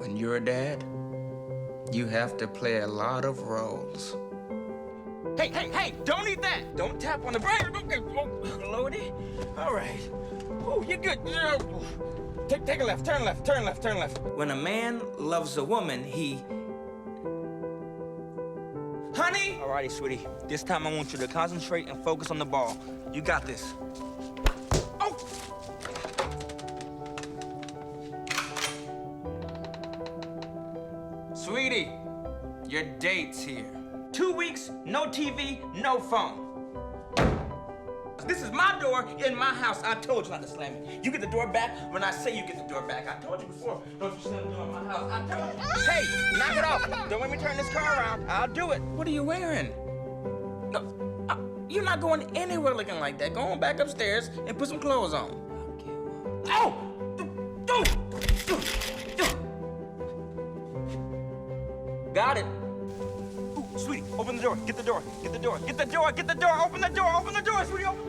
When you're a dad, you have to play a lot of roles. Hey, don't eat that! Don't tap on the brain. Okay, oh, Lordy. All right. Oh, you're good. Take a left, turn left. When a man loves a woman, he... Honey! Alrighty, sweetie. This time I want you to concentrate and focus on the ball. You got this. Oh! Sweetie, your date's here. 2 weeks, no TV, no phone. This is my door in my house. I told you not to slam it. You get the door back when I say you get the door back. I told you before, don't you slam the door in my house. I told you. Hey, knock it off. Don't let me turn this car around. I'll do it. What are you wearing? No, you're not going anywhere looking like that. Go on back upstairs and put some clothes on. Oh! Got it. Ooh, sweetie, open the door. Get the door. Open the door, sweetie. Open.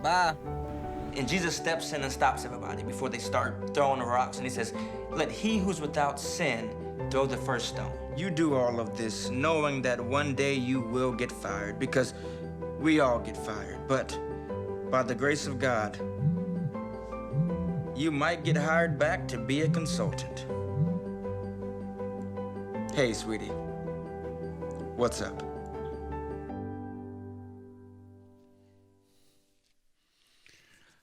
Bye. And Jesus steps in and stops everybody before they start throwing the rocks. And he says, let he who's without sin throw the first stone. You do all of this knowing that one day you will get fired, because we all get fired. But by the grace of God, you might get hired back to be a consultant. Hey, sweetie, what's up?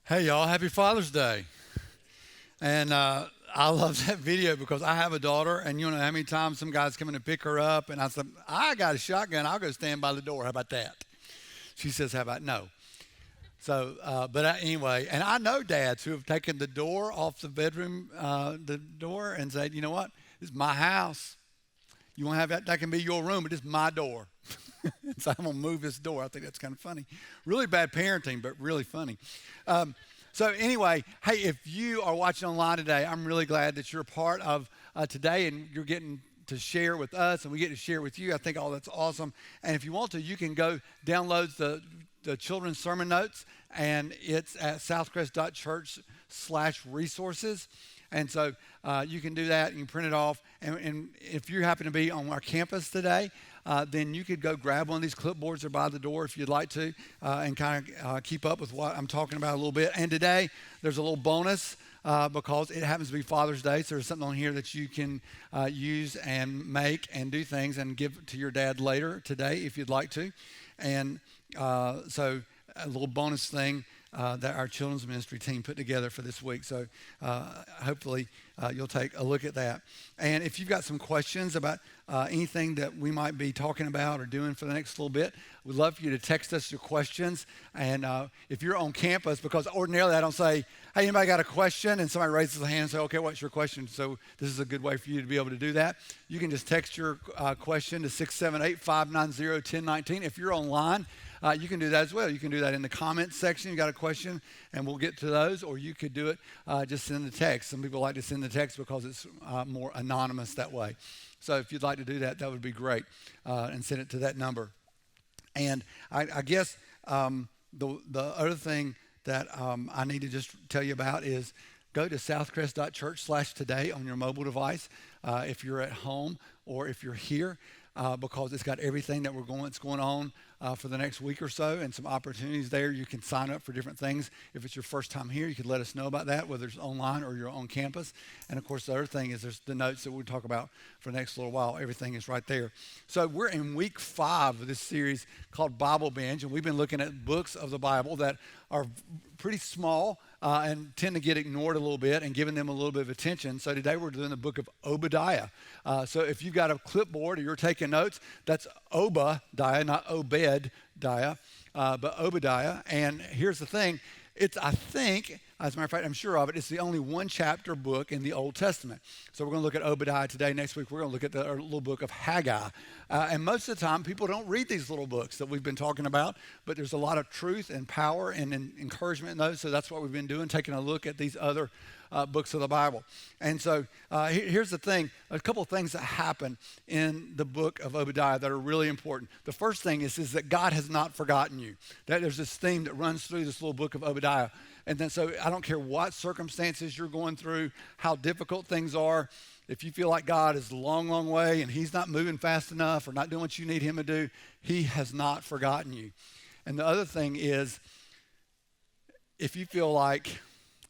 Hey, y'all, happy Father's Day. And I love that video because I have a daughter, and you know how many times some guys come in to pick her up, and I said, I got a shotgun, I'll go stand by the door. How about that? She says, how about no? So, anyway, and I know dads who have taken the door off the bedroom, the door, and said, you know what? This is my house. You want to have that? That can be your room, but it's my door. So I'm going to move this door. I think that's kind of funny. Really bad parenting, but really funny. So anyway, hey, if you are watching online today, I'm really glad that you're a part of today, and you're getting to share with us, and we get to share with you. I think all that's awesome. And if you want to, you can go download the children's sermon notes, and it's at southcrest.church/resources. And so you can do that, and you can print it off. And if you happen to be on our campus today, then you could go grab one of these clipboards or by the door if you'd like to, and kind of keep up with what I'm talking about a little bit. And today, there's a little bonus because it happens to be Father's Day, so there's something on here that you can use and make and do things and give to your dad later today if you'd like to. And so a little bonus thing that our children's ministry team put together for this week. So hopefully you'll take a look at that. And if you've got some questions about anything that we might be talking about or doing for the next little bit, we'd love for you to text us your questions. And if you're on campus, because ordinarily I don't say, hey, anybody got a question? And somebody raises their hand and say, okay, what's your question? So this is a good way for you to be able to do that. You can just text your question to 678-590-1019. If you're online, you can do that as well. You can do that in the comments section. You got a question, and we'll get to those, or you could do it just send the text. Some people like to send the text because it's more anonymous that way. So if you'd like to do that, that would be great, and send it to that number. And I guess the other thing that I need to just tell you about is go to southcrest.church/today on your mobile device if you're at home or if you're here. Because it's got everything that's going on for the next week or so, and some opportunities there. You can sign up for different things. If it's your first time here, you could let us know about that, whether it's online or you're on campus. And of course, the other thing is there's the notes that we'll talk about for the next little while. Everything is right there. So we're in week 5 of this series called Bible Binge, and we've been looking at books of the Bible that are pretty small and tend to get ignored a little bit, and giving them a little bit of attention. So today we're doing the book of Obadiah. So if you've got a clipboard or you're taking notes, that's Obadiah, not Obed-diah, but Obadiah. And here's the thing. I think, as a matter of fact, I'm sure of it, it's the only one chapter book in the Old Testament. So we're going to look at Obadiah today. Next week, we're going to look at the little book of Haggai. And most of the time, people don't read these little books that we've been talking about, but there's a lot of truth and power and encouragement in those. So that's what we've been doing, taking a look at these other books of the Bible. And so here's the thing, a couple of things that happen in the book of Obadiah that are really important. The first thing is that God has not forgotten you. There's this theme that runs through this little book of Obadiah. And then so I don't care what circumstances you're going through, how difficult things are. If you feel like God is a long, long way and he's not moving fast enough or not doing what you need him to do, he has not forgotten you. And the other thing is, if you feel like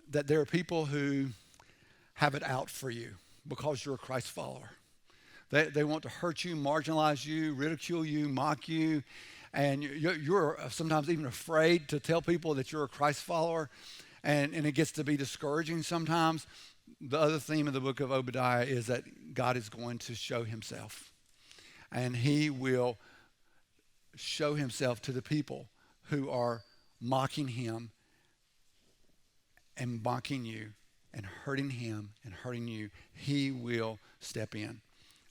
that there are people who have it out for you because you're a Christ follower. They want to hurt you, marginalize you, ridicule you, mock you, and you're sometimes even afraid to tell people that you're a Christ follower, and it gets to be discouraging sometimes. The other theme of the book of Obadiah is that God is going to show himself, and he will show himself to the people who are mocking him and mocking you and hurting him and hurting you. He will step in.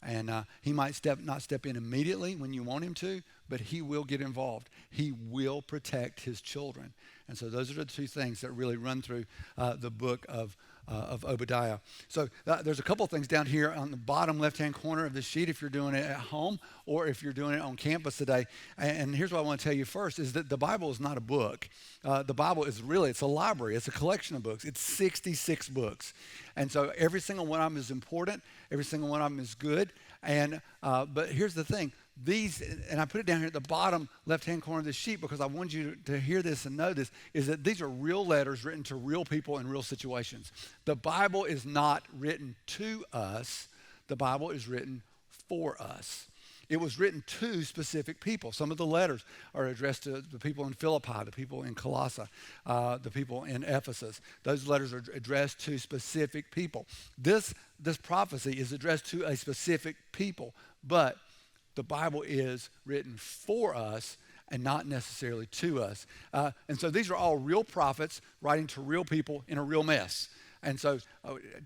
And he might not step in immediately when you want him to, but he will get involved. He will protect his children. And so those are the two things that really run through the book of Obadiah. So there's a couple things down here on the bottom left-hand corner of the sheet if you're doing it at home or if you're doing it on campus today. And here's what I want to tell you first is that the Bible is not a book. The Bible is really, it's a library. It's a collection of books. It's 66 books. And so every single one of them is important. Every single one of them is good. And but here's the thing. These, and I put it down here at the bottom left-hand corner of the sheet because I want you to hear this and know this, is that these are real letters written to real people in real situations. The Bible is not written to us. The Bible is written for us. It was written to specific people. Some of the letters are addressed to the people in Philippi, the people in Colossae, the people in Ephesus. Those letters are addressed to specific people. This prophecy is addressed to a specific people, but the Bible is written for us and not necessarily to us. And so these are all real prophets writing to real people in a real mess. And so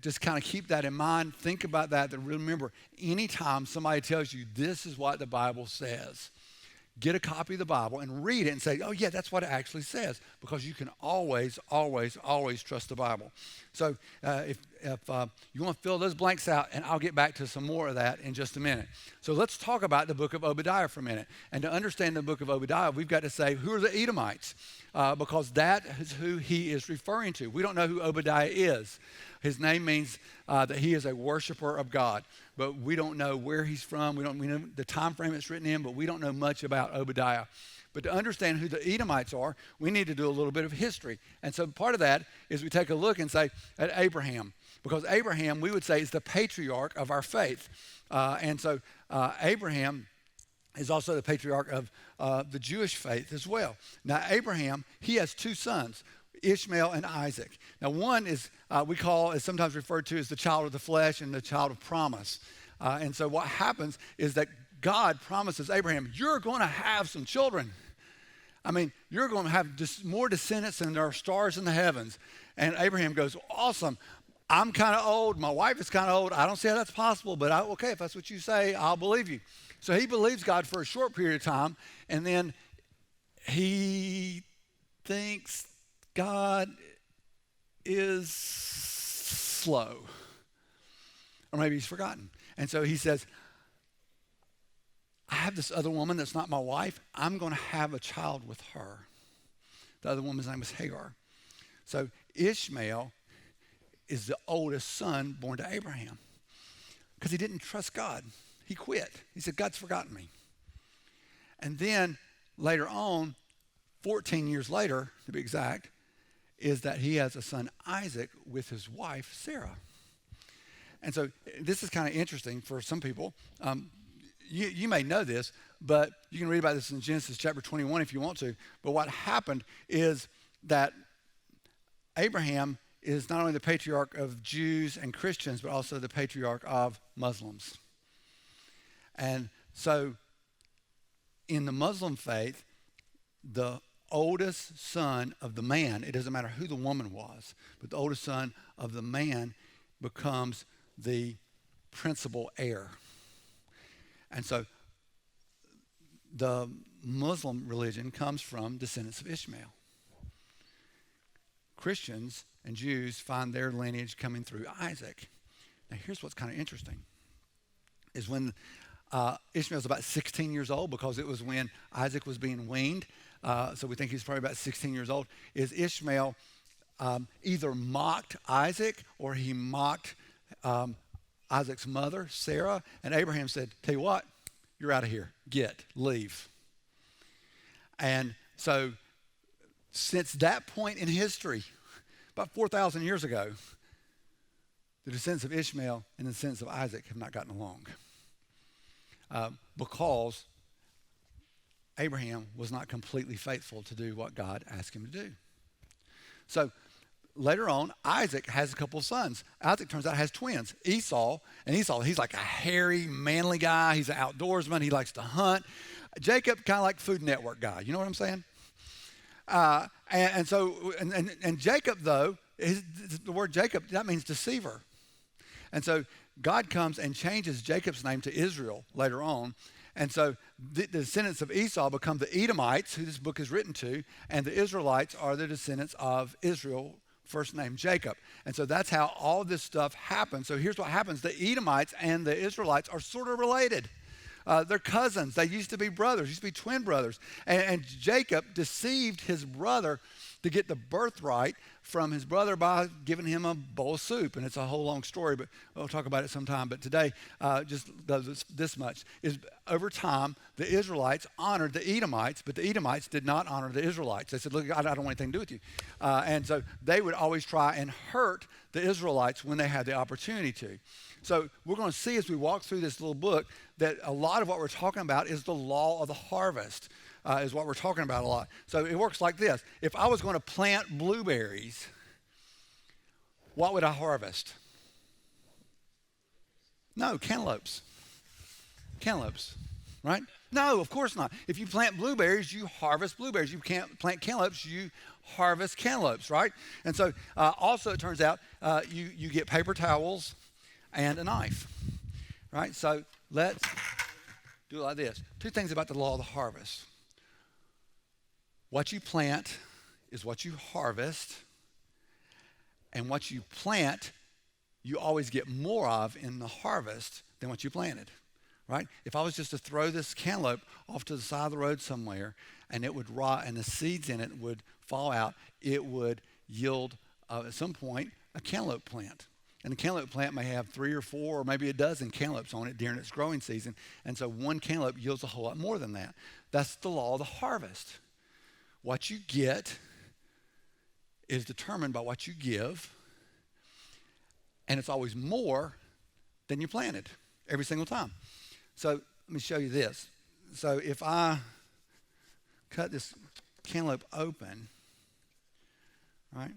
just kind of keep that in mind. Think about that. And remember, anytime somebody tells you this is what the Bible says, get a copy of the Bible and read it and say, oh, yeah, that's what it actually says, because you can always, always, always trust the Bible. So if you want to fill those blanks out, and I'll get back to some more of that in just a minute. So let's talk about the book of Obadiah for a minute. And to understand the book of Obadiah, we've got to say, who are the Edomites? Because that is who he is referring to. We don't know who Obadiah is. His name means that he is a worshiper of God. But we don't know where he's from. We know the time frame it's written in, but we don't know much about Obadiah. But to understand who the Edomites are, we need to do a little bit of history. And so part of that is we take a look and say at Abraham, because Abraham, we would say, is the patriarch of our faith. And so Abraham is also the patriarch of the Jewish faith as well. Now, Abraham, he has two sons, Ishmael and Isaac. Now, one is is sometimes referred to as the child of the flesh and the child of promise. And so what happens is that God promises Abraham, you're going to have some children. I mean, you're going to have just more descendants than there are stars in the heavens. And Abraham goes, awesome. I'm kind of old. My wife is kind of old. I don't see how that's possible, but okay, if that's what you say, I'll believe you. So he believes God for a short period of time, and then he thinks God is slow. Or maybe he's forgotten. And so he says, I have this other woman that's not my wife. I'm going to have a child with her. The other woman's name was Hagar. So Ishmael is the oldest son born to Abraham because he didn't trust God. He quit. He said, God's forgotten me. And then later on, 14 years later, to be exact, is that he has a son, Isaac, with his wife, Sarah. And so this is kind of interesting for some people. You may know this, but you can read about this in Genesis chapter 21 if you want to. But what happened is that Abraham is not only the patriarch of Jews and Christians, but also the patriarch of Muslims. And so in the Muslim faith, the oldest son of the man, it doesn't matter who the woman was, but the oldest son of the man becomes the principal heir. And so the Muslim religion comes from descendants of Ishmael. Christians and Jews find their lineage coming through Isaac. Now here's what's kind of interesting, is when Ishmael's about 16 years old, because it was when Isaac was being weaned, so we think he's probably about 16 years old, is Ishmael either mocked Isaac or he mocked Isaac's mother, Sarah. And Abraham said, tell you what, you're out of here. Leave. And so since that point in history, about 4,000 years ago, the descendants of Ishmael and the descendants of Isaac have not gotten along because Abraham was not completely faithful to do what God asked him to do. So later on, Isaac has a couple of sons. Isaac turns out has twins, Esau. And Esau, he's like a hairy, manly guy. He's an outdoorsman. He likes to hunt. Jacob, kind of like Food Network guy. You know what I'm saying? And Jacob, though, the word Jacob, that means deceiver. And so God comes and changes Jacob's name to Israel later on. And so the descendants of Esau become the Edomites, who this book is written to, and the Israelites are the descendants of Israel, first name Jacob. And so that's how all this stuff happens. So here's what happens. The Edomites and the Israelites are sort of related. They're cousins. They used to be brothers, used to be twin brothers. And Jacob deceived his brother to get the birthright from his brother by giving him a bowl of soup. And it's a whole long story, but we'll talk about it sometime. But today, just this much, is over time, the Israelites honored the Edomites, but the Edomites did not honor the Israelites. They said, look, I don't want anything to do with you. And so they would always try and hurt the Israelites when they had the opportunity to. So we're going to see as we walk through this little book that a lot of what we're talking about is the law of the harvest, is what we're talking about a lot. So it works like this. If I was going to plant blueberries, what would I harvest? No, cantaloupes. Cantaloupes, right? No, of course not. If you plant blueberries, you harvest blueberries. You can't plant cantaloupes, you harvest cantaloupes, right? And so also it turns out you get paper towels and a knife, right? So let's do it like this. Two things about the law of the harvest. What you plant is what you harvest, and what you plant, you always get more of in the harvest than what you planted, right? If I was just to throw this cantaloupe off to the side of the road somewhere, and it would rot, and the seeds in it would fall out, it would yield, at some point, a cantaloupe plant. And the cantaloupe plant may have 3 or 4 or maybe a dozen cantaloupes on it during its growing season. And so one cantaloupe yields a whole lot more than that. That's the law of the harvest. What you get is determined by what you give. And it's always more than you planted every single time. So let me show you this. So if I cut this cantaloupe open, right?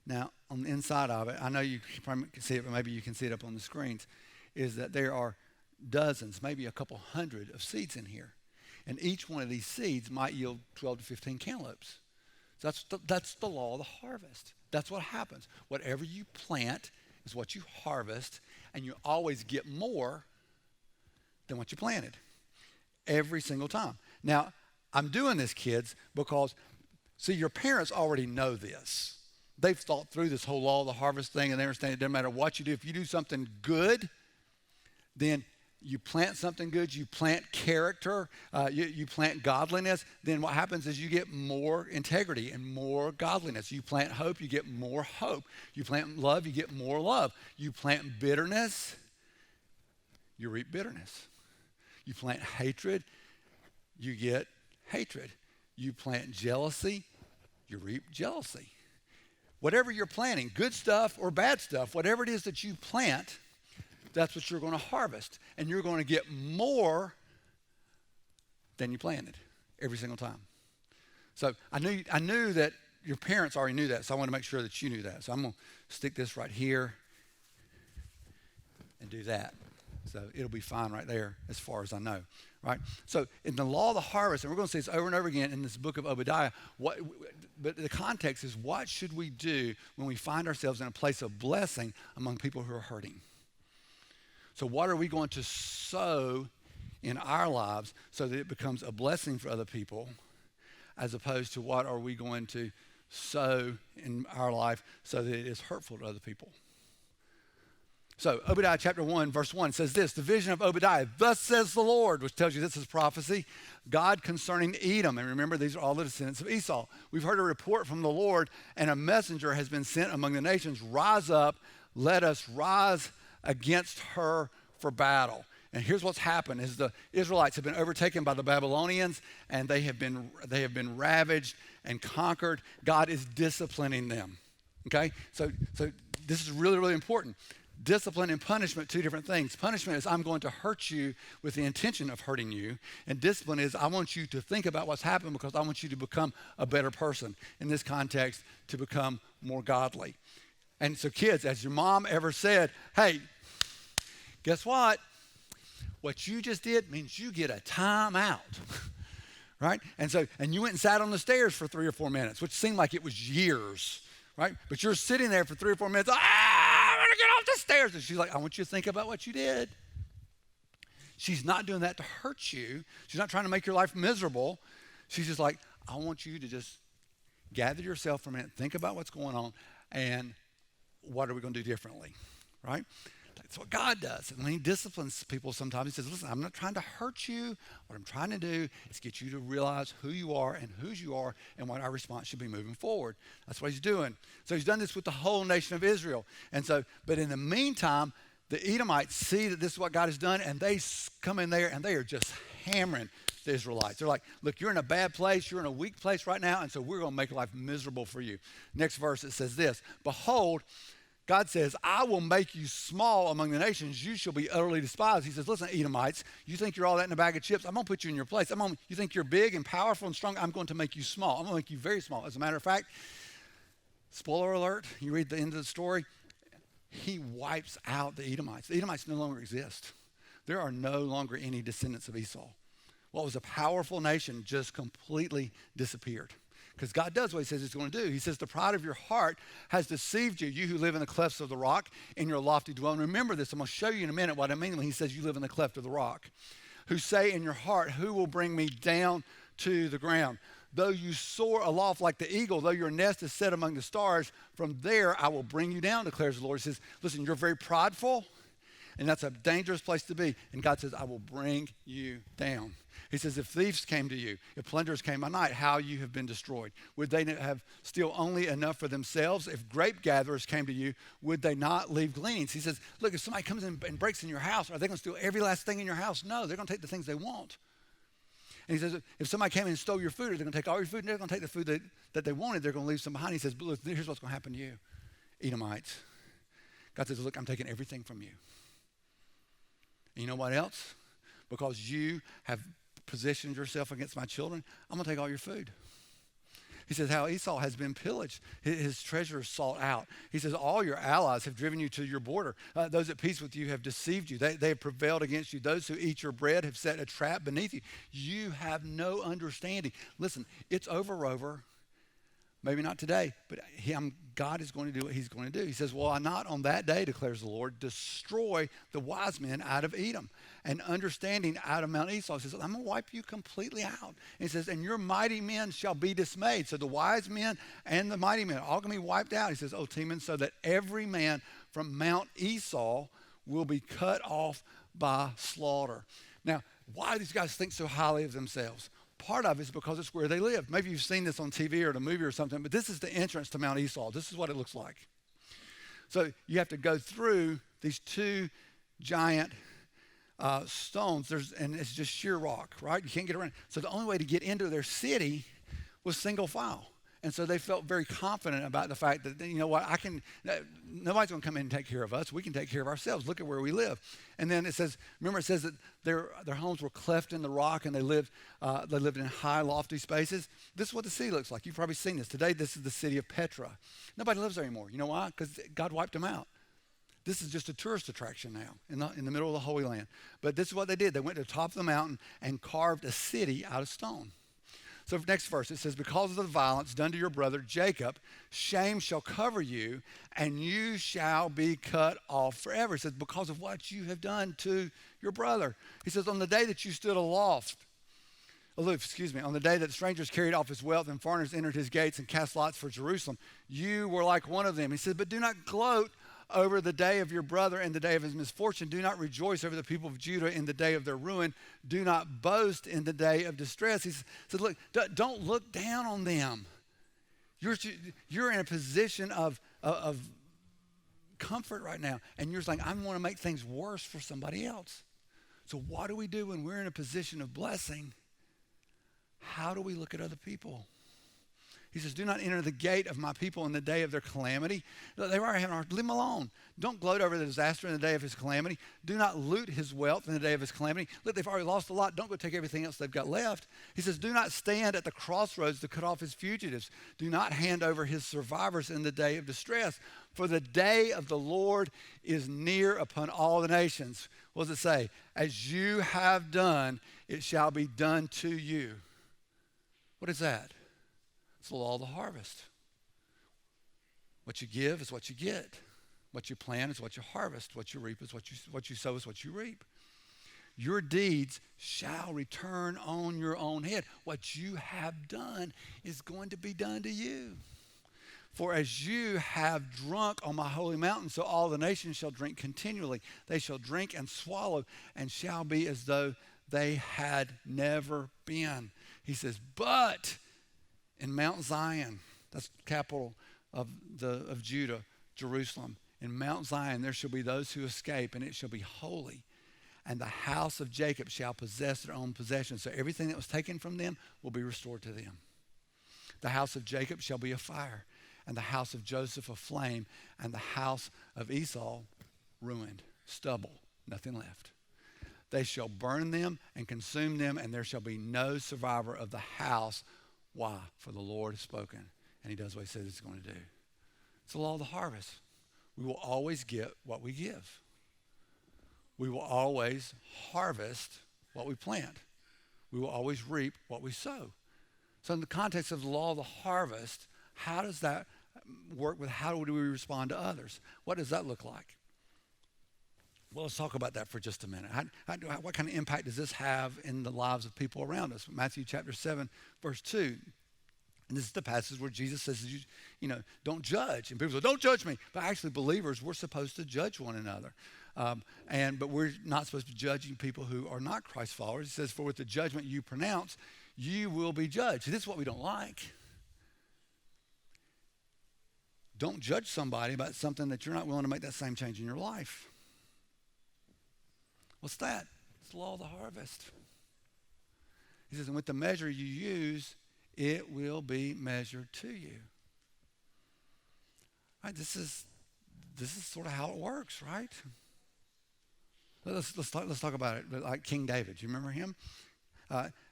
Now, on the inside of it, I know you probably can see it, but maybe you can see it up on the screens, is that there are dozens, maybe a couple hundred of seeds in here. And each one of these seeds might yield 12 to 15 cantaloupes. So that's the law of the harvest. That's what happens. Whatever you plant is what you harvest, and you always get more than what you planted every single time. Now, I'm doing this, kids, because, see, your parents already know this. They've thought through this whole law of the harvest thing, and they understand it doesn't matter what you do. If you do something good, then you plant something good. You plant character. You plant godliness. Then what happens is you get more integrity and more godliness. You plant hope, you get more hope. You plant love, you get more love. You plant bitterness, you reap bitterness. You plant hatred, you get hatred. You plant jealousy, you reap jealousy. Whatever you're planting, good stuff or bad stuff, whatever it is that you plant, that's what you're going to harvest. And you're going to get more than you planted every single time. So I knew that your parents already knew that, so I want to make sure that you knew that. So I'm going to stick this right here and do that. So it'll be fine right there as far as I know, right? So in the law of the harvest, and we're going to see this over and over again in this book of Obadiah, but the context is what should we do when we find ourselves in a place of blessing among people who are hurting? So what are we going to sow in our lives so that it becomes a blessing for other people, as opposed to what are we going to sow in our life so that it is hurtful to other people? So Obadiah chapter 1, verse 1 says this, the vision of Obadiah, thus says the Lord, which tells you this is prophecy, God concerning Edom. And remember, these are all the descendants of Esau. We've heard a report from the Lord, and a messenger has been sent among the nations. Rise up, let us rise against her for battle. And here's what's happened is the Israelites have been overtaken by the Babylonians, and they have been ravaged and conquered. God is disciplining them. Okay? So this is really, really important. Discipline and punishment, two different things. Punishment is I'm going to hurt you with the intention of hurting you. And discipline is I want you to think about what's happened because I want you to become a better person. In this context, to become more godly. And so kids, as your mom ever said, hey, guess what? What you just did means you get a time out. Right? And you went and sat on the stairs for 3 or 4 minutes, which seemed like it was years. Right? But you're sitting there for 3 or 4 minutes, I'm going to get off the stairs. And she's like, I want you to think about what you did. She's not doing that to hurt you. She's not trying to make your life miserable. She's just like, I want you to just gather yourself for a minute, think about what's going on, and what are we going to do differently, right? That's what God does. And when he disciplines people sometimes, he says, listen, I'm not trying to hurt you. What I'm trying to do is get you to realize who you are and whose you are and what our response should be moving forward. That's what he's doing. So he's done this with the whole nation of Israel. But in the meantime, the Edomites see that this is what God has done, and they come in there and they are just hammering the Israelites. They're like, look, you're in a bad place. You're in a weak place right now, and so we're going to make life miserable for you. Next verse, it says this, behold, God says, I will make you small among the nations. You shall be utterly despised. He says, listen, Edomites, you think you're all that in a bag of chips? I'm going to put you in your place. You think you're big and powerful and strong? I'm going to make you small. I'm going to make you very small. As a matter of fact, spoiler alert, you read the end of the story, he wipes out the Edomites. The Edomites no longer exist. There are no longer any descendants of Esau. What was a powerful nation just completely disappeared. Because God does what he says he's going to do. He says, the pride of your heart has deceived you, you who live in the clefts of the rock in your lofty dwelling. Remember this. I'm going to show you in a minute what I mean when he says you live in the cleft of the rock. Who say in your heart, who will bring me down to the ground? Though you soar aloft like the eagle, though your nest is set among the stars, from there I will bring you down, declares the Lord. He says, listen, you're very prideful, and that's a dangerous place to be. And God says, I will bring you down. He says, if thieves came to you, if plunderers came by night, how you have been destroyed. Would they have still only enough for themselves? If grape gatherers came to you, would they not leave gleanings? He says, look, if somebody comes in and breaks in your house, are they going to steal every last thing in your house? No, they're going to take the things they want. And he says, if somebody came in and stole your food, are they going to take all your food? And they're going to take the food that they wanted. They're going to leave some behind. He says, but look, here's what's going to happen to you, Edomites. God says, look, I'm taking everything from you. And you know what else? Because you have positioned yourself against my children, I'm going to take all your food. He says how Esau has been pillaged, his treasures sought out. He says all your allies have driven you to your border. Those at peace with you have deceived you. They have prevailed against you. Those who eat your bread have set a trap beneath you. You have no understanding. Listen, it's over. Maybe not today, but God is going to do what he's going to do. He says, well, not on that day, declares the Lord, destroy the wise men out of Edom and understanding out of Mount Esau. He says, I'm going to wipe you completely out. And he says, and your mighty men shall be dismayed. So the wise men and the mighty men are all going to be wiped out. He says, O Teman, so that every man from Mount Esau will be cut off by slaughter. Now, why do these guys think so highly of themselves? Part of it is because it's where they live. Maybe you've seen this on TV or in a movie or something, but this is the entrance to Mount Esau. This is what it looks like. So you have to go through these two giant stones, and it's just sheer rock, right? You can't get around. So the only way to get into their city was single file. And so they felt very confident about the fact that, you know what, nobody's going to come in and take care of us. We can take care of ourselves. Look at where we live. And then it says that their homes were cleft in the rock, and they lived in high, lofty spaces. This is what the city looks like. You've probably seen this. Today, this is the city of Petra. Nobody lives there anymore. You know why? Because God wiped them out. This is just a tourist attraction now in the middle of the Holy Land. But this is what they did. They went to the top of the mountain and carved a city out of stone. So next verse, it says, because of the violence done to your brother Jacob, shame shall cover you, and you shall be cut off forever. It says, because of what you have done to your brother. He says, on the day that you stood aloof, on the day that strangers carried off his wealth and foreigners entered his gates and cast lots for Jerusalem, you were like one of them. He said, but do not gloat over the day of your brother in the day of his misfortune. Do not rejoice over the people of Judah in the day of their ruin. Do not boast in the day of distress. He said, look, don't look down on them. You're in a position of comfort right now. And you're saying, I want to make things worse for somebody else. So what do we do when we're in a position of blessing? How do we look at other people? He says, do not enter the gate of my people in the day of their calamity. They've already had leave him alone. Don't gloat over the disaster in the day of his calamity. Do not loot his wealth in the day of his calamity. Look, they've already lost a lot. Don't go take everything else they've got left. He says, do not stand at the crossroads to cut off his fugitives. Do not hand over his survivors in the day of distress. For the day of the Lord is near upon all the nations. What does it say? As you have done, it shall be done to you. What is that? It's the law of the harvest. What you give is what you get. What you plant is what you harvest. What you reap is what you sow is what you reap. Your deeds shall return on your own head. What you have done is going to be done to you. For as you have drunk on my holy mountain, so all the nations shall drink continually. They shall drink and swallow and shall be as though they had never been. He says, but in Mount Zion, that's the capital of Judah, Jerusalem. In Mount Zion there shall be those who escape, and it shall be holy. And the house of Jacob shall possess their own possession. So everything that was taken from them will be restored to them. The house of Jacob shall be a fire, and the house of Joseph a flame, and the house of Esau ruined, stubble, nothing left. They shall burn them and consume them, and there shall be no survivor of the house. Why? For the Lord has spoken, and he does what he says he's going to do. It's the law of the harvest. We will always get what we give. We will always harvest what we plant. We will always reap what we sow. So in the context of the law of the harvest, how does that work with how do we respond to others? What does that look like? Well, let's talk about that for just a minute. What kind of impact does this have in the lives of people around us? Matthew chapter 7, verse 2. And this is the passage where Jesus says, don't judge. And people say, don't judge me. But actually, believers, we're supposed to judge one another. But we're not supposed to be judging people who are not Christ followers. He says, for with the judgment you pronounce, you will be judged. See, this is what we don't like. Don't judge somebody about something that you're not willing to make that same change in your life. What's that? It's the law of the harvest. He says, and with the measure you use, it will be measured to you. Right, this is sort of how it works, right? Let's talk about it. Like King David, do you remember him?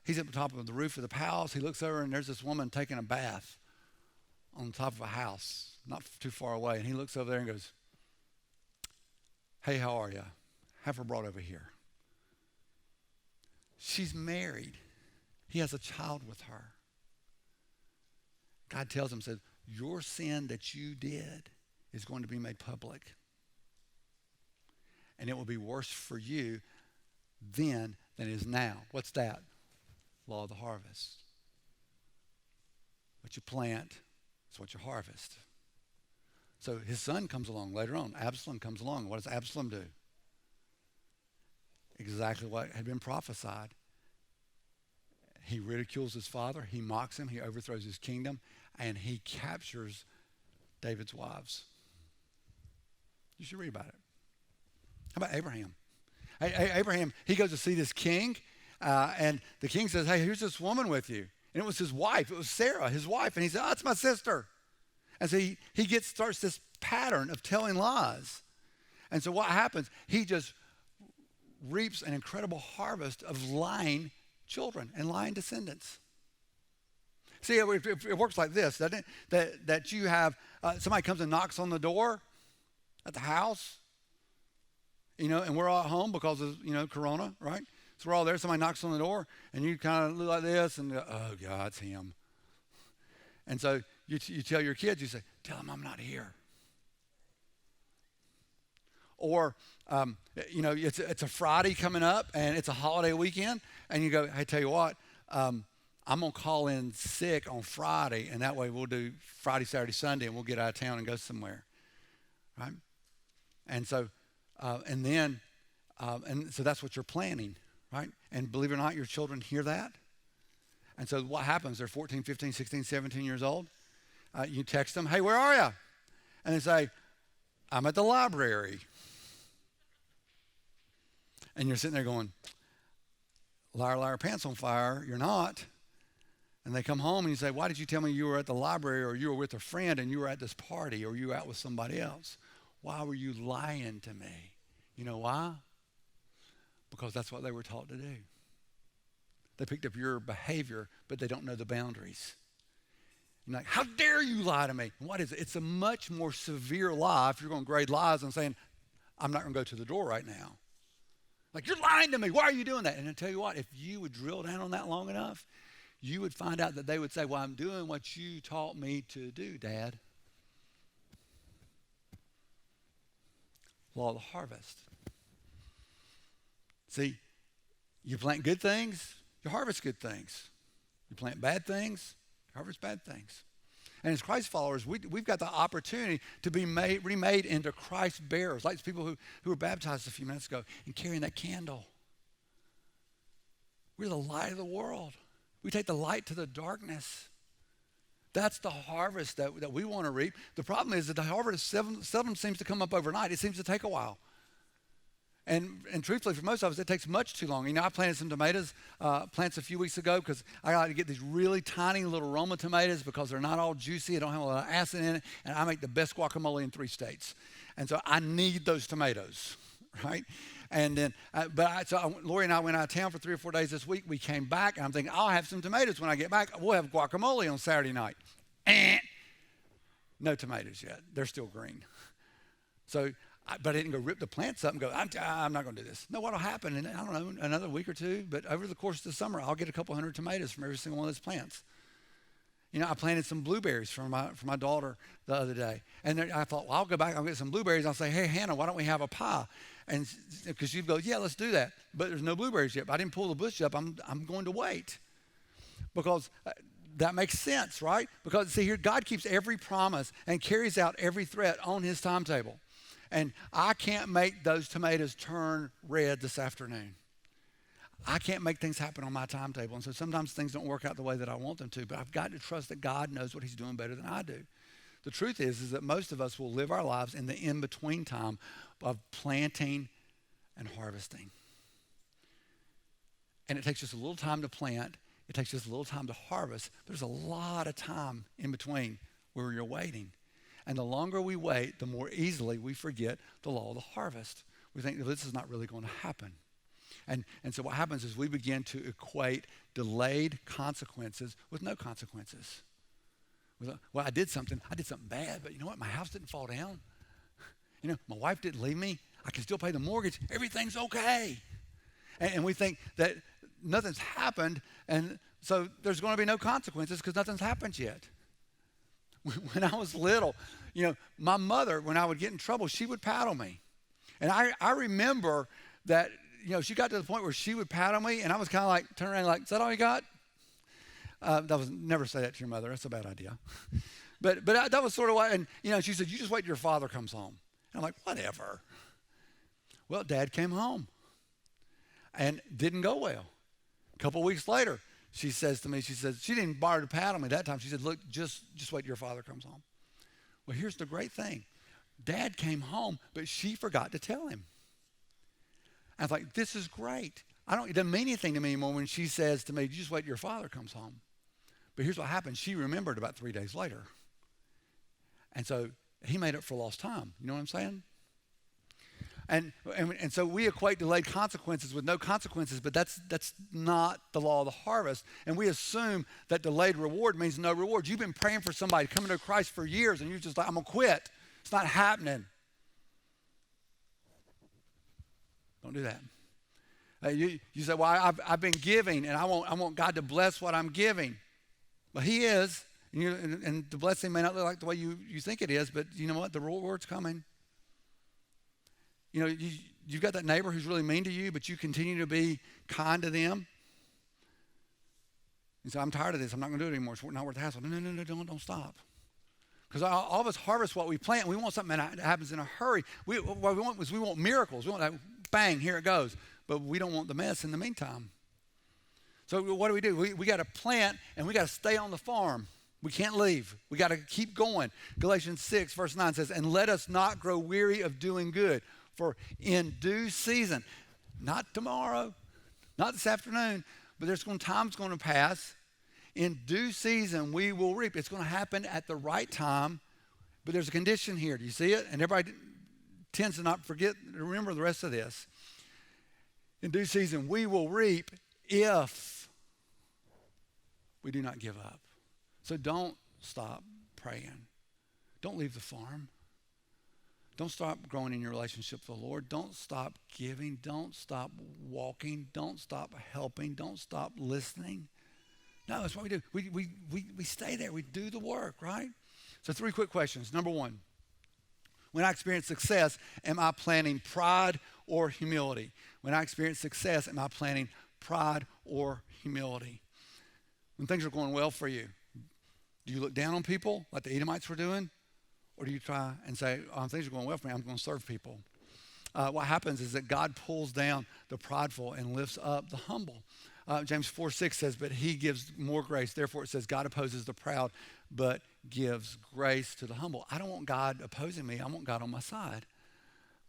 He's at the top of the roof of the palace. He looks over and there's this woman taking a bath on top of a house, not too far away. And he looks over there and goes, hey, how are you? Have her brought over here. She's married. He has a child with her. God tells him, says, your sin that you did is going to be made public. And it will be worse for you then than it is now. What's that? Law of the harvest. What you plant is what you harvest. So his son comes along later on. Absalom comes along. What does Absalom do? Exactly what had been prophesied. He ridicules his father. He mocks him. He overthrows his kingdom. And he captures David's wives. You should read about it. How about Abraham? Abraham, he goes to see this king. And the king says, hey, here's this woman with you. And it was his wife. It was Sarah, his wife. And he said, oh, it's my sister. And so he starts this pattern of telling lies. And so what happens? He just reaps an incredible harvest of lying children and lying descendants. See, it works like this, doesn't it? That you have, somebody comes and knocks on the door at the house, and we're all at home because of, Corona, right? So we're all there, somebody knocks on the door, and you kind of look like this, and go, oh, God, it's him. And so you tell your kids, you say, tell him I'm not here. Or, it's a Friday coming up, and it's a holiday weekend, and you go, hey, tell you what, I'm going to call in sick on Friday, and that way we'll do Friday, Saturday, Sunday, and we'll get out of town and go somewhere, right? And so, and so that's what you're planning, right? And believe it or not, your children hear that. And so what happens? They're 14, 15, 16, 17 years old. You text them, hey, where are you? And they say, I'm at the library. And you're sitting there going, liar, liar, pants on fire, you're not. And they come home and you say, why did you tell me you were at the library, or you were with a friend and you were at this party, or you were out with somebody else? Why were you lying to me? You know why? Because that's what they were taught to do. They picked up your behavior, but they don't know the boundaries. You're like, how dare you lie to me? And what is it? It's a much more severe lie if you're going to grade lies and saying, I'm not going to go to the door right now. Like, you're lying to me. Why are you doing that? And I tell you what, if you would drill down on that long enough, you would find out that they would say, well, I'm doing what you taught me to do, Dad. Law of the harvest. See, you plant good things, you harvest good things. You plant bad things, you harvest bad things. And as Christ followers, we've got the opportunity to be remade into Christ bearers, like people who were baptized a few minutes ago and carrying that candle. We're the light of the world. We take the light to the darkness. That's the harvest that we want to reap. The problem is that the harvest seldom seems to come up overnight. It seems to take a while. And truthfully, for most of us, it takes much too long. You know, I planted some plants a few weeks ago because I like to get these really tiny little Roma tomatoes because they're not all juicy. They don't have a lot of acid in it. And I make the best guacamole in 3 states. And so I need those tomatoes, right? And then, Lori and I went out of town for 3 or 4 days this week. We came back, and I'm thinking, I'll have some tomatoes when I get back. We'll have guacamole on Saturday night. No tomatoes yet. They're still green. So, but I didn't go rip the plants up and go, I'm not going to do this. No, what'll happen in, I don't know, another week or two, but over the course of the summer, I'll get a couple hundred tomatoes from every single one of those plants. You know, I planted some blueberries for my daughter the other day. And I thought, well, I'll go back, I'll get some blueberries. I'll say, hey, Hannah, why don't we have a pie? And because she'd go, yeah, let's do that. But there's no blueberries yet. But I didn't pull the bush up. I'm going to wait. Because that makes sense, right? Because, see, here, God keeps every promise and carries out every threat on his timetable. And I can't make those tomatoes turn red this afternoon. I can't make things happen on my timetable. And so sometimes things don't work out the way that I want them to. But I've got to trust that God knows what he's doing better than I do. The truth is that most of us will live our lives in the in-between time of planting and harvesting. And it takes just a little time to plant. It takes just a little time to harvest. There's a lot of time in between where you're waiting. And the longer we wait, the more easily we forget the law of the harvest. We think, well, this is not really going to happen. And so what happens is we begin to equate delayed consequences with no consequences. Well, I did something bad, but you know what? My house didn't fall down. You know, my wife didn't leave me. I can still pay the mortgage. Everything's okay. And we think that nothing's happened, and so there's going to be no consequences because nothing's happened yet. When I was little, you know, my mother, when I would get in trouble, she would paddle me. And I remember that, you know, she got to the point where she would paddle me, and I was kind of like, turn around like, is that all you got? Never say that to your mother. That's a bad idea. But that was sort of what, and, you know, she said, you just wait till your father comes home. And I'm like, whatever. Well, Dad came home, and didn't go well. A couple weeks later, she says to me, she didn't bother to paddle me that time. She said, look, just wait till your father comes home. Well, here's the great thing. Dad came home, but she forgot to tell him. I was like, this is great. It doesn't mean anything to me anymore when she says to me, just wait till your father comes home. But here's what happened. She remembered about 3 days later. And so he made up for lost time. You know what I'm saying? And so we equate delayed consequences with no consequences, but that's not the law of the harvest. And we assume that delayed reward means no reward. You've been praying for somebody coming to Christ for years, and you're just like, I'm going to quit. It's not happening. Don't do that. You say, well, I've been giving, and I want God to bless what I'm giving. Well, he is, and the blessing may not look like the way you think it is, but you know what? The reward's coming. You know, you've got that neighbor who's really mean to you, but you continue to be kind to them. You say, I'm tired of this. I'm not going to do it anymore. It's not worth the hassle. No, don't stop. Because all of us harvest what we plant. We want something that happens in a hurry. What we want miracles. We want that, bang, here it goes. But we don't want the mess in the meantime. So what do? We got to plant, and we got to stay on the farm. We can't leave. We got to keep going. Galatians 6, verse 9 says, and let us not grow weary of doing good, for in due season, not tomorrow, not this afternoon, but time's going to pass. In due season, we will reap. It's going to happen at the right time, but there's a condition here. Do you see it? And everybody tends to not remember the rest of this. In due season, we will reap if we do not give up. So don't stop praying. Don't leave the farm. Don't stop growing in your relationship with the Lord. Don't stop giving. Don't stop walking. Don't stop helping. Don't stop listening. No, that's what we do. We stay there. We do the work, right? So 3 quick questions. Number 1, when I experience success, am I planning pride or humility? When I experience success, am I planning pride or humility? When things are going well for you, do you look down on people like the Edomites were doing? Or do you try and say, things are going well for me, I'm going to serve people? What happens is that God pulls down the prideful and lifts up the humble. James 4:6 says, but he gives more grace. Therefore it says, God opposes the proud, but gives grace to the humble. I don't want God opposing me. I want God on my side.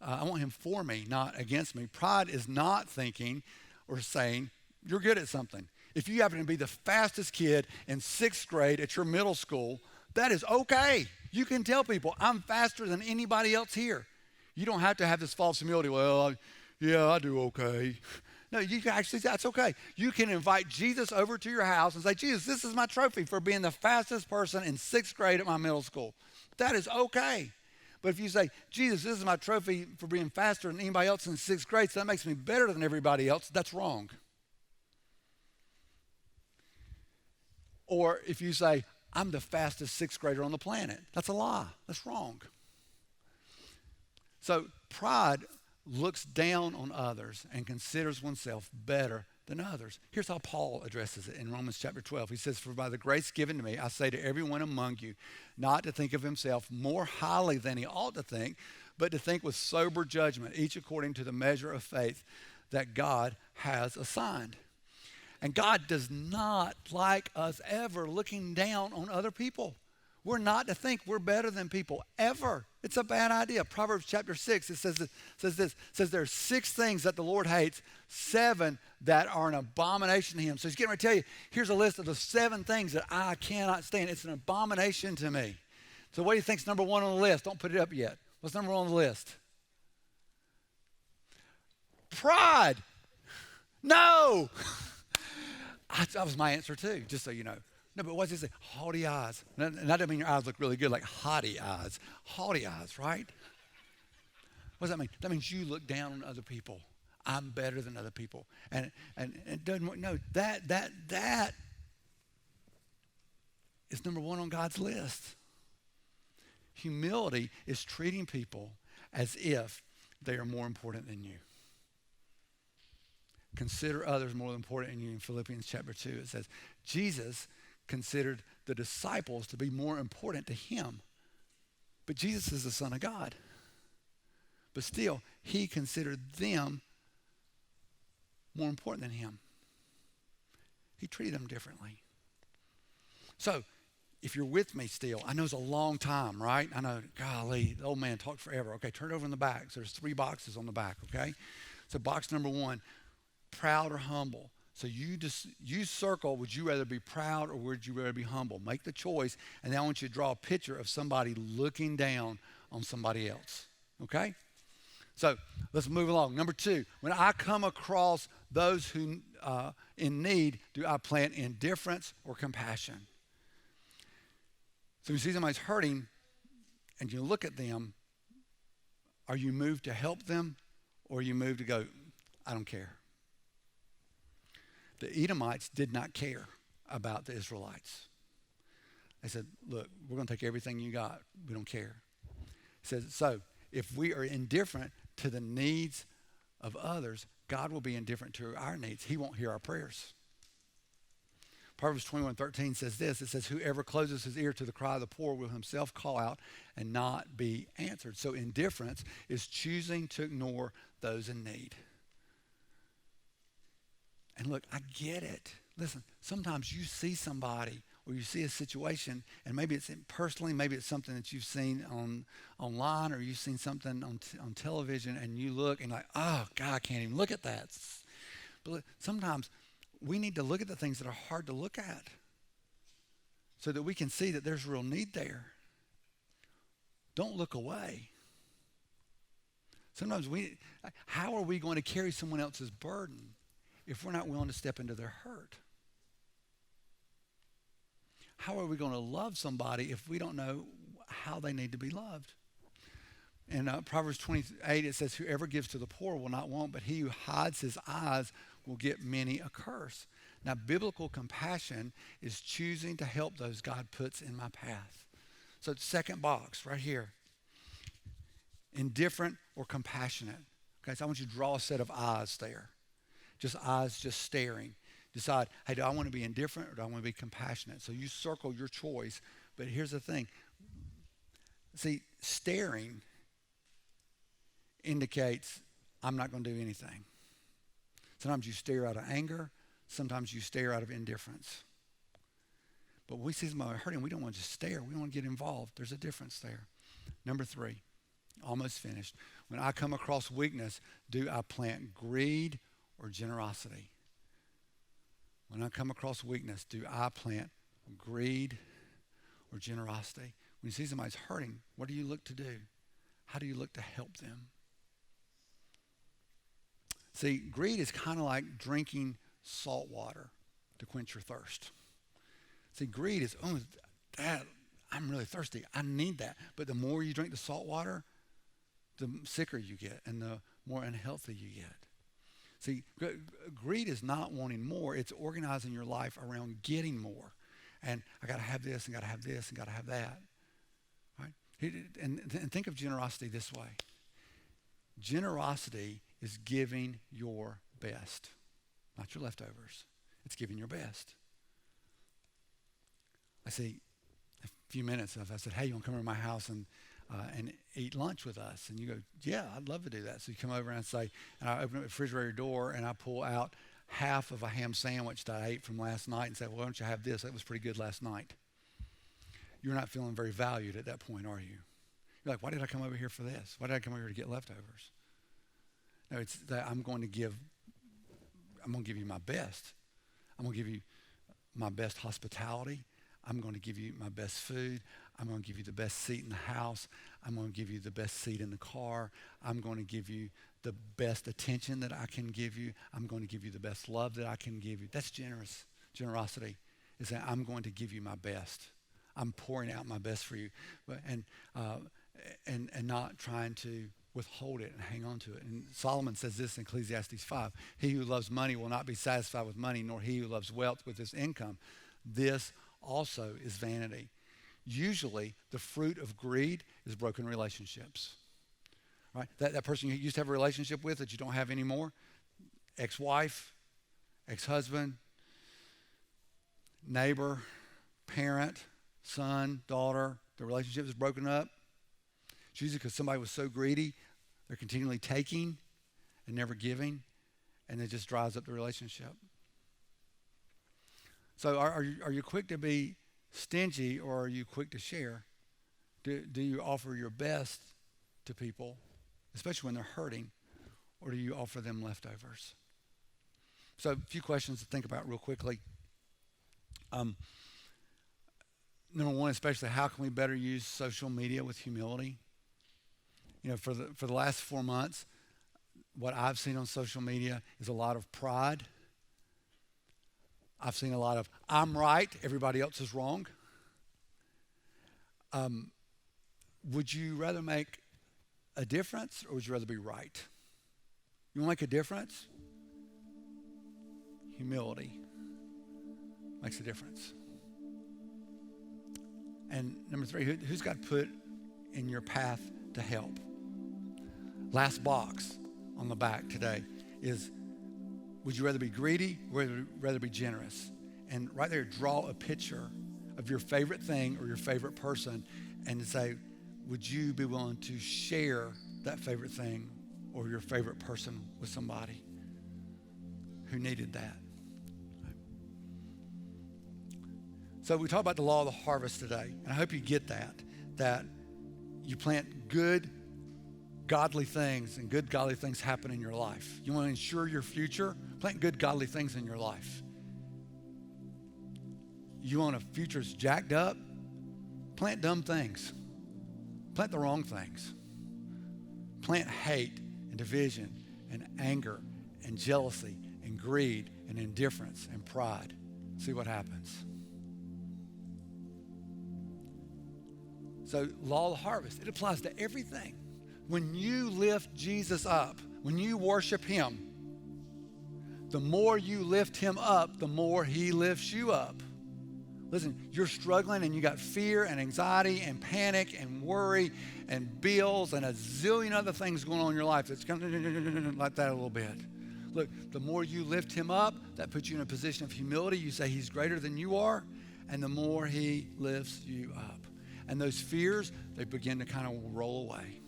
I want him for me, not against me. Pride is not thinking or saying, you're good at something. If you happen to be the fastest kid in 6th grade at your middle school, that is okay. You can tell people, I'm faster than anybody else here. You don't have to have this false humility. Well, yeah, I do okay. No, you can actually say, that's okay. You can invite Jesus over to your house and say, Jesus, this is my trophy for being the fastest person in 6th grade at my middle school. That is okay. But if you say, Jesus, this is my trophy for being faster than anybody else in 6th grade, so that makes me better than everybody else, that's wrong. Or if you say, I'm the fastest 6th grader on the planet, that's a lie. That's wrong. So pride looks down on others and considers oneself better than others. Here's how Paul addresses it in Romans chapter 12. He says, for by the grace given to me, I say to everyone among you, not to think of himself more highly than he ought to think, but to think with sober judgment, each according to the measure of faith that God has assigned. And God does not like us ever looking down on other people. We're not to think we're better than people, ever. It's a bad idea. Proverbs chapter 6, it says there are 6 things that the Lord hates, 7 that are an abomination to him. So he's getting ready to tell you, here's a list of the 7 things that I cannot stand. It's an abomination to me. So what do you think's number 1 on the list? Don't put it up yet. What's number 1 on the list? Pride. No. That was my answer too, just so you know. No, but what does it say? Haughty eyes. And that doesn't mean your eyes look really good, like haughty eyes. Haughty eyes, right? What does that mean? That means you look down on other people. I'm better than other people. And it doesn't, no, that is number 1 on God's list. Humility is treating people as if they are more important than you. Consider others more important than you. In Philippians chapter 2, it says, Jesus considered the disciples to be more important to him. But Jesus is the Son of God. But still, he considered them more important than him. He treated them differently. So, if you're with me still, I know it's a long time, right? I know, golly, the old man talked forever. Okay, turn it over in the back. So there's 3 boxes on the back, okay? So box number 1, proud or humble. So you circle, would you rather be proud or would you rather be humble? Make the choice, and then I want you to draw a picture of somebody looking down on somebody else, okay? So let's move along. Number 2, when I come across those who in need, do I plant indifference or compassion? So you see somebody's hurting and you look at them, are you moved to help them or are you moved to go, I don't care? The Edomites did not care about the Israelites. They said, look, we're going to take everything you got. We don't care. He says, so if we are indifferent to the needs of others, God will be indifferent to our needs. He won't hear our prayers. Proverbs 21:13 says this. It says, whoever closes his ear to the cry of the poor will himself call out and not be answered. So indifference is choosing to ignore those in need. And look, I get it. Listen, sometimes you see somebody or you see a situation, and maybe it's personally, maybe it's something that you've seen online, or you've seen something on television, and you look and like, oh, God, I can't even look at that. But look, sometimes we need to look at the things that are hard to look at so that we can see that there's real need there. Don't look away. Sometimes how are we going to carry someone else's burden if we're not willing to step into their hurt? How are we going to love somebody if we don't know how they need to be loved? In Proverbs 28, it says, whoever gives to the poor will not want, but he who hides his eyes will get many a curse. Now, biblical compassion is choosing to help those God puts in my path. So second box right here, indifferent or compassionate. Okay, so I want you to draw a set of eyes there. Just eyes just staring. Decide, hey, do I want to be indifferent or do I want to be compassionate? So you circle your choice. But here's the thing. See, staring indicates I'm not going to do anything. Sometimes you stare out of anger. Sometimes you stare out of indifference. But when we see somebody hurting, we don't want to just stare. We want to get involved. There's a difference there. Number 3, almost finished. When I come across weakness, do I plant greed or generosity? When I come across weakness, do I plant greed or generosity? When you see somebody's hurting, what do you look to do? How do you look to help them? See, greed is kind of like drinking salt water to quench your thirst. See, greed is, oh, Dad, I'm really thirsty. I need that. But the more you drink the salt water, the sicker you get and the more unhealthy you get. See, greed is not wanting more. It's organizing your life around getting more. And I got to have this and got to have this and got to have that. Right? And think of generosity this way. Generosity is giving your best, not your leftovers. It's giving your best. I see a few minutes if I said, hey, you want to come over to my house and eat lunch with us? And you go, yeah, I'd love to do that. So you come over and I open up the refrigerator door and I pull out half of a ham sandwich that I ate from last night and say, well, why don't you have this? That was pretty good last night. You're not feeling very valued at that point, are you? You're like, why did I come over here for this? Why did I come over here to get leftovers? No, it's that I'm going to give you my best. I'm going to give you my best hospitality. I'm going to give you my best food. I'm going to give you the best seat in the house. I'm going to give you the best seat in the car. I'm going to give you the best attention that I can give you. I'm going to give you the best love that I can give you. That's generosity is that I'm going to give you my best. I'm pouring out my best for you, and not trying to withhold it and hang on to it. And Solomon says this in Ecclesiastes 5, he who loves money will not be satisfied with money, nor he who loves wealth with his income. This also is vanity. Usually, the fruit of greed is broken relationships. Right? That person you used to have a relationship with that you don't have anymore, ex-wife, ex-husband, neighbor, parent, son, daughter, the relationship is broken up. It's usually because somebody was so greedy, they're continually taking and never giving, and it just dries up the relationship. So are you quick to be stingy, or are you quick to share? Do you offer your best to people, especially when they're hurting, or do you offer them leftovers? So a few questions to think about real quickly. Number one, especially, how can we better use social media with humility? You know, for the last 4 months, what I've seen on social media is a lot of pride. I've seen a lot of, I'm right, everybody else is wrong. Would you rather make a difference, or would you rather be right? You want to make a difference? Humility makes a difference. And number 3, who's God put in your path to help? Last box on the back today is, would you rather be greedy or would you rather be generous? and right there draw a picture of your favorite thing or your favorite person and say, would you be willing to share that favorite thing or your favorite person with somebody who needed that? So we talk about the law of the harvest today, and I hope you get that you plant good, godly things, and good, godly things happen in your life. You want to ensure your future? Plant good, godly things in your life. You want a future that's jacked up? Plant dumb things. Plant the wrong things. Plant hate and division and anger and jealousy and greed and indifference and pride. See what happens. So, law of the harvest, it applies to everything. When you lift Jesus up, when you worship him, the more you lift him up, the more he lifts you up. Listen, you're struggling and you got fear and anxiety and panic and worry and bills and a zillion other things going on in your life that's kind of like that a little bit. Look, the more you lift him up, that puts you in a position of humility. You say he's greater than you are, and the more he lifts you up. And those fears, they begin to kind of roll away.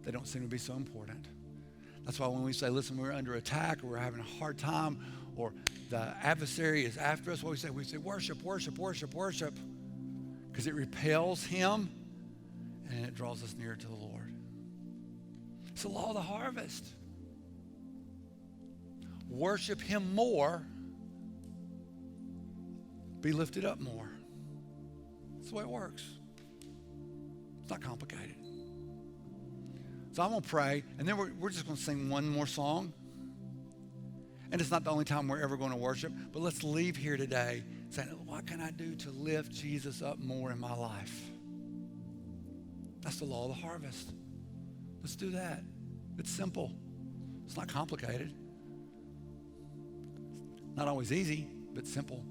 They don't seem to be so important. That's why when we say, listen, we're under attack or we're having a hard time or the adversary is after us, what we say worship, worship, worship, worship, because it repels him and it draws us nearer to the Lord. It's the law of the harvest. Worship him more, be lifted up more. That's the way it works. It's not complicated. So I'm going to pray, and then we're just going to sing one more song. And it's not the only time we're ever going to worship, but let's leave here today saying, what can I do to lift Jesus up more in my life? That's the law of the harvest. Let's do that. It's simple. It's not complicated. Not always easy, but simple.